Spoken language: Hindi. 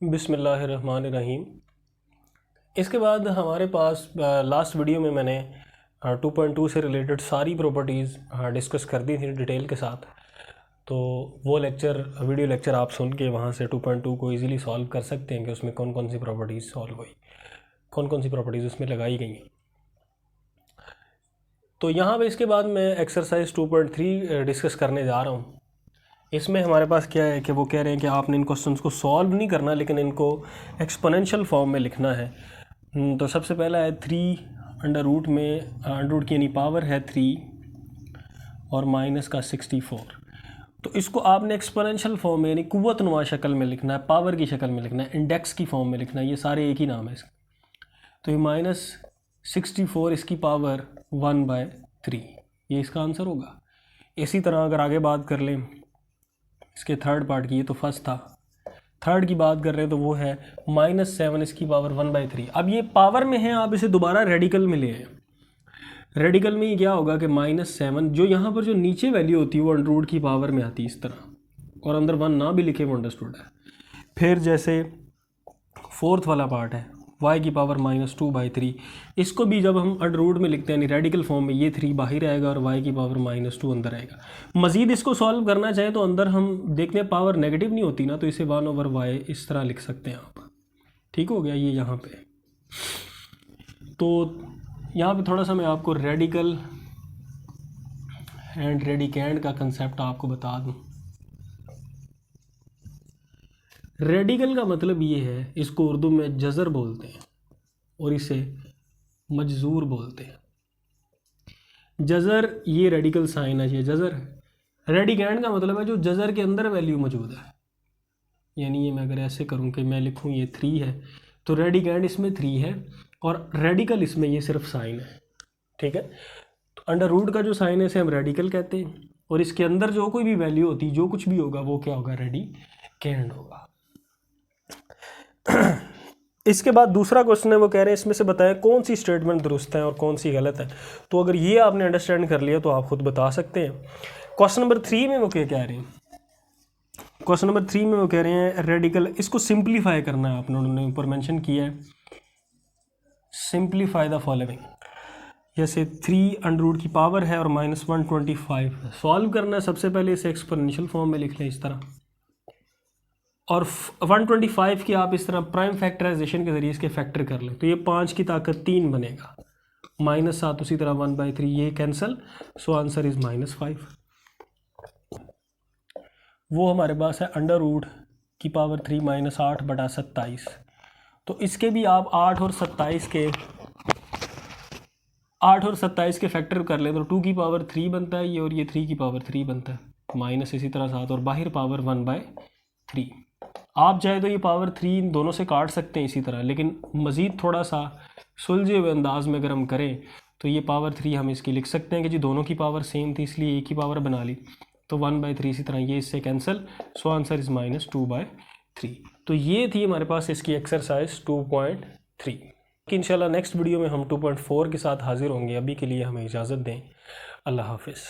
बिस्मिल्लाहिर्रहमानिर्रहीम। इसके बाद हमारे पास लास्ट वीडियो में मैंने 2.2 से रिलेटेड सारी प्रॉपर्टीज़ डिस्कस कर दी थी डिटेल के साथ। तो वो वीडियो लेक्चर आप सुन के वहाँ से 2.2 को इजीली सॉल्व कर सकते हैं कि उसमें कौन कौन सी प्रॉपर्टीज़ सॉल्व हुई, कौन कौन सी प्रॉपर्टीज़ उसमें लगाई गई हैं। तो यहाँ पे इसके बाद मैं एक्सरसाइज 2.3 डिस्कस करने जा रहा हूँ। इसमें हमारे पास क्या है कि वो कह रहे हैं कि आपने इन क्वेश्चंस को सॉल्व नहीं करना, लेकिन इनको एक्सपोनेंशियल फॉर्म में लिखना है। तो सबसे पहला है 3 अंडर रूट में अंडर रूट की यानी पावर है 3 और माइनस का 64। तो इसको आपने एक्सपोनेंशियल फॉर्म में यानी कुव्वतनुमा शक्ल में लिखना है, पावर की शक्ल में लिखना है, इंडेक्स की फॉर्म में लिखना है। ये सारे एक ही नाम है इसका। तो ये -64 इसकी पावर 1/3, ये इसका आंसर होगा। इसी तरह अगर आगे बात कर लें इसके थर्ड पार्ट की, ये तो फर्स्ट था, थर्ड की बात कर रहे हैं तो वो है -7 इसकी पावर 1/3। अब ये पावर में है, आप इसे दोबारा रेडिकल में ले आए। रेडिकल में ये क्या होगा कि -7 जो यहाँ पर जो नीचे वैल्यू होती है वो अंडर रूट की पावर में आती है इस तरह, और अंदर 1 ना भी लिखे वो अंडरस्टूड है। फिर जैसे फोर्थ वाला पार्ट है y की पावर -2/3, इसको भी जब हम अंडर रूट में लिखते हैं यानी रेडिकल फॉर्म में, ये 3 बाहर आएगा और y की पावर -2 अंदर आएगा। मज़ीद इसको सॉल्व करना चाहे तो अंदर हम देखते हैं पावर नेगेटिव नहीं होती ना, तो इसे 1/y इस तरह लिख सकते हैं आप। ठीक हो गया ये यहाँ पे। तो यहाँ पे थोड़ा सा मैं आपको रेडिकल एंड रेडिकेंड का कंसेप्ट आपको बता दूँ। रेडिकल का मतलब ये है, इसको उर्दू में जज़र बोलते हैं और इसे मजजूर बोलते हैं। जज़र ये रेडिकल साइन है, ये जज़र है। रेडिकेंड का मतलब है जो जज़र के अंदर वैल्यू मौजूद है, यानी ये मैं अगर ऐसे करूँ कि मैं लिखूँ ये 3 है तो रेडिकेंड इसमें 3 है और रेडिकल इसमें ये सिर्फ साइन है। ठीक है, तो अंडर रूट का जो साइन है इसे हम रेडिकल कहते हैं, और इसके अंदर जो कोई भी वैल्यू होती, जो कुछ भी होगा वो क्या होगा, रेडिकेंड होगा। इसके बाद दूसरा क्वेश्चन है, वो कह रहे हैं इसमें से बताएं कौन सी स्टेटमेंट दुरुस्त है और कौन सी गलत है। तो अगर ये आपने अंडरस्टैंड कर लिया तो आप खुद बता सकते हैं। क्वेश्चन नंबर 3 में वो क्या कह रहे हैं, क्वेश्चन नंबर 3 में वो कह रहे हैं रेडिकल, इसको सिंप्लीफाई करना है आपने, उन्होंने ऊपर मेंशन किया है सिंप्लीफाई द फॉलोइंग। जैसे 3 अंडर रूट की पावर है और -125 सॉल्व करना है। सबसे पहले इसे एक्सपोनेंशियल फॉर्म में लिख लें इस तरह, और 125 की आप इस तरह प्राइम फैक्टराइजेशन के ज़रिए इसके फैक्टर कर लें तो ये 5 की ताकत 3 बनेगा, -7 उसी तरह 1/3, ये कैंसिल, सो आंसर इज़ -5। वो हमारे पास है अंडर रूट की पावर 3 -8/27। तो इसके भी आप 8 और 27 के फैक्टर कर लें तो 2 की पावर 3 बनता है ये, और ये 3 की पावर 3 बनता है, माइनस इसी तरह 7 और बाहर पावर 1/3। आप चाहे तो ये पावर 3 इन दोनों से काट सकते हैं इसी तरह, लेकिन मज़ीद थोड़ा सा सुलझे हुए अंदाज में अगर हम करें तो ये पावर 3 हम इसकी लिख सकते हैं कि जी दोनों की पावर सेम थी इसलिए एक ही पावर बना ली, तो 1/3 इसी तरह ये इससे कैंसिल, सो आंसर इज़ -2/3। तो ये थी हमारे पास इसकी एक्सरसाइज 2.3 कि इंशाल्लाह नेक्स्ट वीडियो में हम 2.4 के साथ हाजिर होंगे। अभी के लिए हमें इजाज़त दें, अल्लाह हाफिज़।